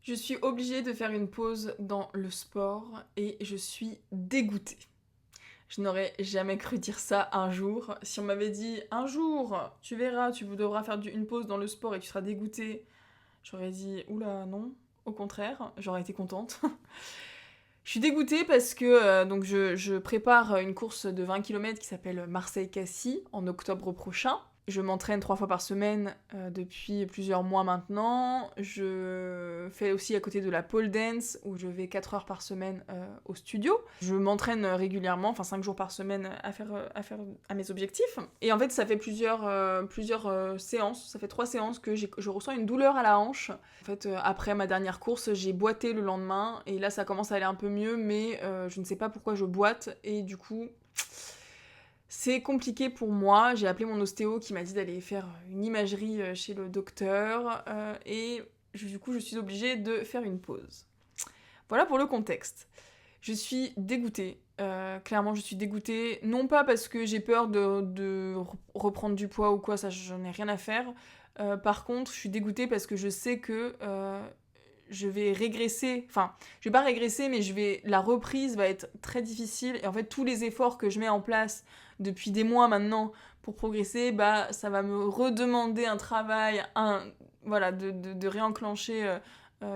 Je suis obligée de faire une pause dans le sport et je suis dégoûtée. Je n'aurais jamais cru dire ça un jour. Si on m'avait dit un jour, tu verras, tu devras faire une pause dans le sport et tu seras dégoûtée, j'aurais dit oula non. Au contraire, j'aurais été contente. Je suis dégoûtée parce que donc je prépare une course de 20 km qui s'appelle Marseille-Cassis en octobre prochain. Je m'entraîne 3 fois par semaine depuis plusieurs mois maintenant. Je fais aussi à côté de la pole dance où je vais 4 heures par semaine au studio. Je m'entraîne régulièrement, enfin 5 jours par semaine à mes objectifs. Et en fait ça fait plusieurs séances, ça fait 3 séances que je ressens une douleur à la hanche. En fait après ma dernière course j'ai boité le lendemain et là ça commence à aller un peu mieux mais je ne sais pas pourquoi je boite et du coup... C'est compliqué pour moi, j'ai appelé mon ostéo qui m'a dit d'aller faire une imagerie chez le docteur et du coup je suis obligée de faire une pause. Voilà pour le contexte. Je suis dégoûtée, clairement je suis dégoûtée, non pas parce que j'ai peur de reprendre du poids ou quoi, ça j'en ai rien à faire. Par contre je suis dégoûtée parce que je sais que je vais régresser, enfin, je vais pas régresser, mais la reprise va être très difficile, et en fait, tous les efforts que je mets en place depuis des mois maintenant pour progresser, bah, ça va me redemander un travail, voilà, de réenclencher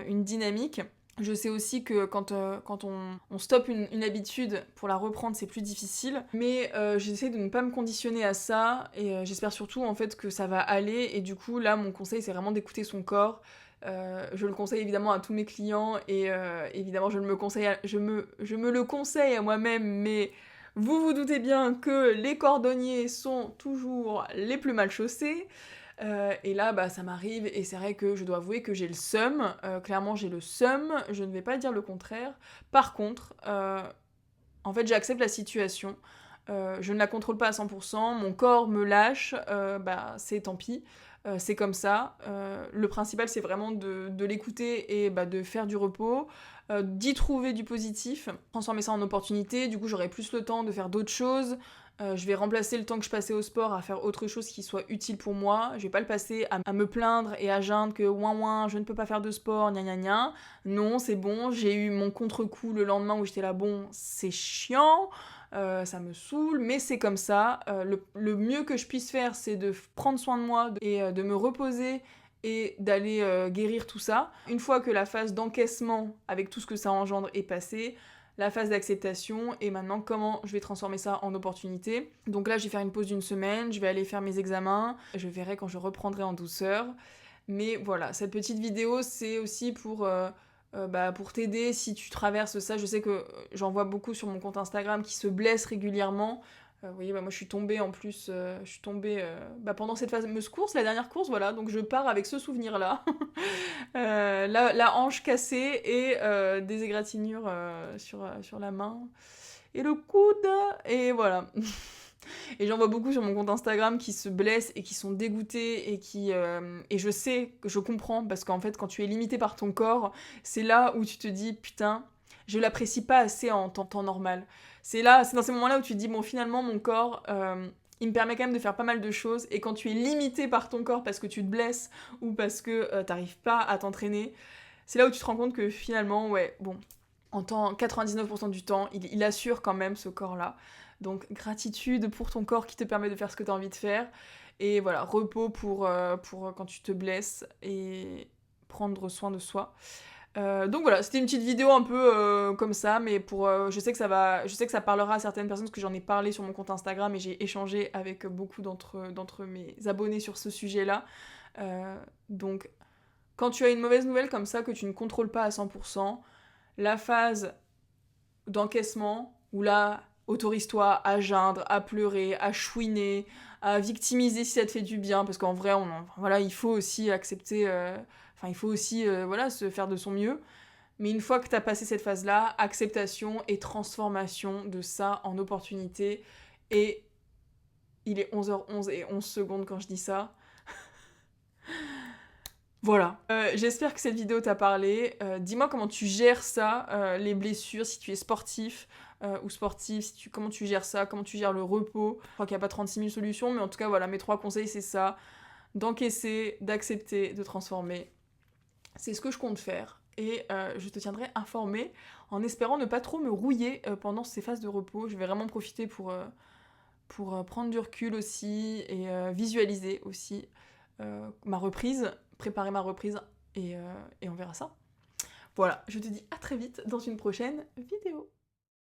une dynamique. Je sais aussi que quand on stoppe une habitude, pour la reprendre, c'est plus difficile. Mais j'essaie de ne pas me conditionner à ça. Et j'espère surtout en fait que ça va aller. Et du coup, là, mon conseil, c'est vraiment d'écouter son corps. Je le conseille évidemment à tous mes clients. Et évidemment, je me le conseille à moi-même. Mais vous vous doutez bien que les cordonniers sont toujours les plus mal chaussés. Et là, bah, ça m'arrive, et c'est vrai que je dois avouer que j'ai le seum. Clairement, j'ai le seum, je ne vais pas dire le contraire. Par contre, en fait, j'accepte la situation. Je ne la contrôle pas à 100%, mon corps me lâche, bah, c'est tant pis. C'est comme ça. Le principal, c'est vraiment de l'écouter et bah, de faire du repos, d'y trouver du positif, transformer ça en opportunité. Du coup, j'aurai plus le temps de faire d'autres choses. Je vais remplacer le temps que je passais au sport à faire autre chose qui soit utile pour moi. Je vais pas le passer à me plaindre et à geindre que ouin ouin, je ne peux pas faire de sport, gna gna gna. Non, c'est bon, j'ai eu mon contre-coup le lendemain où j'étais là, bon, c'est chiant, ça me saoule, mais c'est comme ça. Le mieux que je puisse faire, c'est de prendre soin de moi et de me reposer et d'aller guérir tout ça. Une fois que la phase d'encaissement, avec tout ce que ça engendre, est passée, la phase d'acceptation et maintenant comment je vais transformer ça en opportunité. Donc là, je vais faire une pause d'une semaine, je vais aller faire mes examens, je verrai quand je reprendrai en douceur. Mais voilà, cette petite vidéo, c'est aussi pour t'aider si tu traverses ça. Je sais que j'en vois beaucoup sur mon compte Instagram qui se blessent régulièrement. Vous voyez, bah, moi je suis tombée en plus, pendant cette fameuse course, la dernière course, voilà, donc je pars avec ce souvenir-là. La hanche cassée et des égratignures sur la main et le coude, et voilà. Et j'en vois beaucoup sur mon compte Instagram qui se blessent et qui sont dégoûtés et je sais, je comprends, parce qu'en fait quand tu es limité par ton corps, c'est là où tu te dis putain, je l'apprécie pas assez en temps normal. C'est dans ces moments-là où tu te dis bon finalement mon corps il me permet quand même de faire pas mal de choses, et quand tu es limité par ton corps parce que tu te blesses ou parce que t'arrives pas à t'entraîner, c'est là où tu te rends compte que finalement ouais bon, en temps 99% du temps, il assure quand même ce corps-là. Donc gratitude pour ton corps qui te permet de faire ce que tu as envie de faire. Et voilà, repos pour quand tu te blesses et prendre soin de soi. Donc voilà, c'était une petite vidéo un peu comme ça, mais je sais que ça parlera à certaines personnes parce que j'en ai parlé sur mon compte Instagram et j'ai échangé avec beaucoup d'entre mes abonnés sur ce sujet-là. Donc quand tu as une mauvaise nouvelle comme ça que tu ne contrôles pas à 100%, la phase d'encaissement, où là, autorise-toi à geindre, à pleurer, à chouiner, à victimiser si ça te fait du bien, parce qu'en vrai, voilà, il faut aussi accepter, il faut aussi voilà, se faire de son mieux. Mais une fois que tu as passé cette phase-là, acceptation et transformation de ça en opportunité. Et il est 11h11 et 11 secondes quand je dis ça. Voilà. J'espère que cette vidéo t'a parlé. Dis-moi comment tu gères ça, les blessures, si tu es sportif ou sportive, comment tu gères ça, comment tu gères le repos. Je crois qu'il n'y a pas 36 000 solutions, mais en tout cas, voilà, mes 3 conseils, c'est ça. D'encaisser, d'accepter, de transformer. C'est ce que je compte faire. et je te tiendrai informée en espérant ne pas trop me rouiller pendant ces phases de repos. Je vais vraiment profiter pour prendre du recul aussi et visualiser aussi ma reprise, préparer ma reprise et on verra ça. Voilà, je te dis à très vite dans une prochaine vidéo.